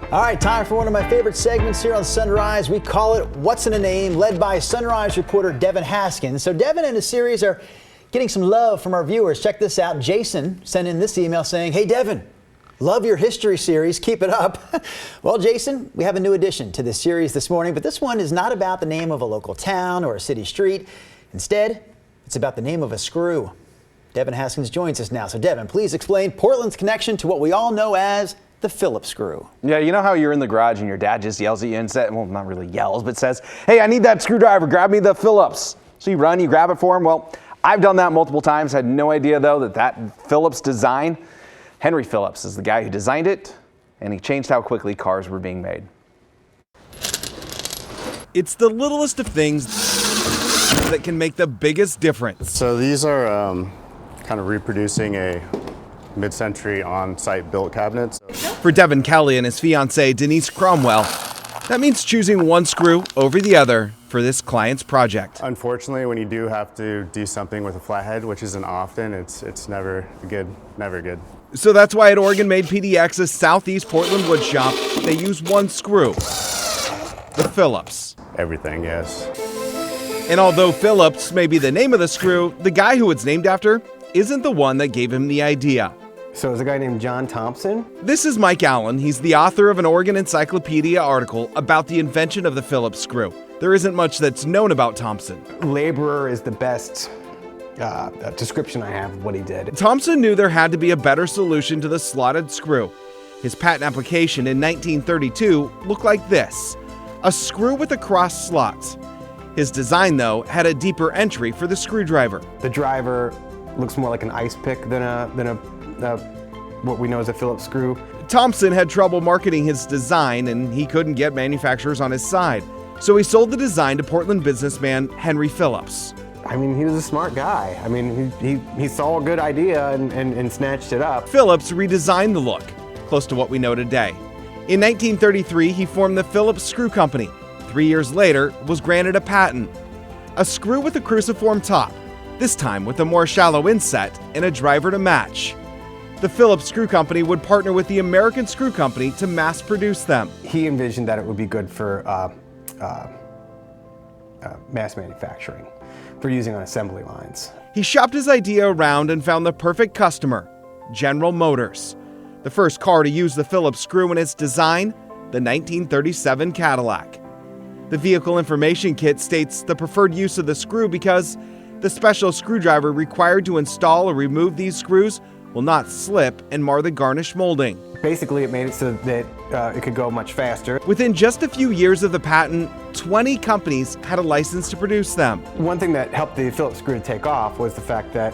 All right, time for one of my favorite segments here on Sunrise. We call it What's in a Name, led by Sunrise reporter Devin Haskins. So Devin and his series are getting some love from our viewers. Check this out. Jason sent in this email saying, "Hey, Devin, love your history series. Keep it up." Well, Jason, we have a new addition to this series this morning, but this one is not about the name of a local town or a city street. Instead, it's about the name of a screw. Devin Haskins joins us now. So Devin, please explain Portland's connection to what we all know as the Phillips screw. Yeah, you know how you're in the garage and your dad just yells at you and says, well, not really yells, but says, "Hey, I need that screwdriver, grab me the Phillips." So you run, you grab it for him. Well, I've done that multiple times. Had no idea though that Phillips design, Henry Phillips is the guy who designed it, and he changed how quickly cars were being made. It's the littlest of things that can make the biggest difference. So these are kind of reproducing a mid-century on-site built cabinet. For Devin Kelly and his fiancée Denise Cromwell, that means choosing one screw over the other for this client's project. Unfortunately, when you do have to do something with a flathead, which isn't often, it's never good, never good. So that's why at Oregon Made PDX's Southeast Portland wood shop, they use one screw, the Phillips. Everything, yes. And although Phillips may be the name of the screw, the guy who it's named after isn't the one that gave him the idea. So it's a guy named John Thompson? This is Mike Allen. He's the author of an Oregon Encyclopedia article about the invention of the Phillips screw. There isn't much that's known about Thompson. Laborer is the best description I have of what he did. Thompson knew there had to be a better solution to the slotted screw. His patent application in 1932 looked like this, a screw with a crossed slots. His design, though, had a deeper entry for the screwdriver. The driver looks more like an ice pick than what we know as a Phillips screw. Thompson had trouble marketing his design, and he couldn't get manufacturers on his side. So he sold the design to Portland businessman Henry Phillips. I mean, he was a smart guy. I mean, he saw a good idea and snatched it up. Phillips redesigned the look, close to what we know today. In 1933, he formed the Phillips Screw Company. 3 years later, was granted a patent. A screw with a cruciform top, this time with a more shallow inset and a driver to match. The Phillips Screw Company would partner with the American Screw Company to mass produce them. He envisioned that it would be good for mass manufacturing, for using on assembly lines. He shopped his idea around and found the perfect customer, General Motors. The first car to use the Phillips screw in its design, the 1937 Cadillac. The vehicle information kit states the preferred use of the screw because the special screwdriver required to install or remove these screws will not slip and mar the garnish molding. Basically, it made it so that it could go much faster. Within just a few years of the patent, 20 companies had a license to produce them. One thing that helped the Phillips screw to take off was the fact that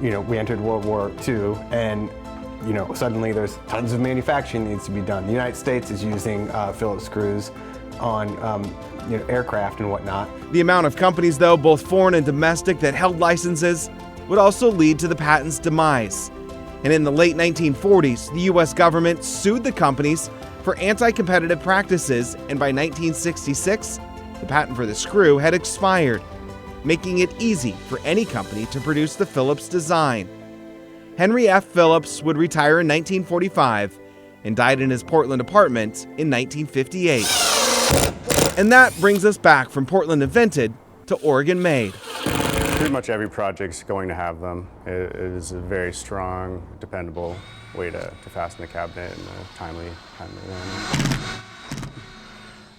we entered World War II, and suddenly there's tons of manufacturing needs to be done. The United States is using Phillips screws on aircraft and whatnot. The amount of companies, though, both foreign and domestic, that held licenses would also lead to the patent's demise. And in the late 1940s, the U.S. government sued the companies for anti-competitive practices, and by 1966, the patent for the screw had expired, making it easy for any company to produce the Phillips design. Henry F. Phillips would retire in 1945 and died in his Portland apartment in 1958. And that brings us back from Portland invented to Oregon made. Pretty much every project's going to have them. It is a very strong, dependable way to fasten a cabinet in a timely manner.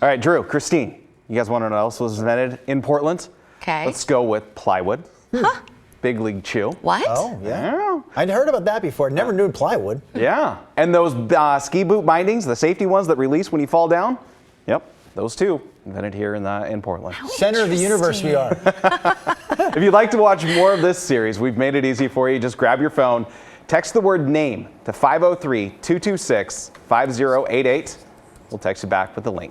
All right, Drew, Christine, you guys want to know what else was invented in Portland? Okay. Let's go with plywood. Huh? Big League Chew. What? Oh, yeah. I'd heard about that before. Never knew plywood. Yeah. And those ski boot bindings, the safety ones that release when you fall down? Yep, those two invented here in Portland. How Center of the universe we are. If you'd like to watch more of this series, we've made it easy for you. Just grab your phone, text the word NAME to 503-226-5088. We'll text you back with the link.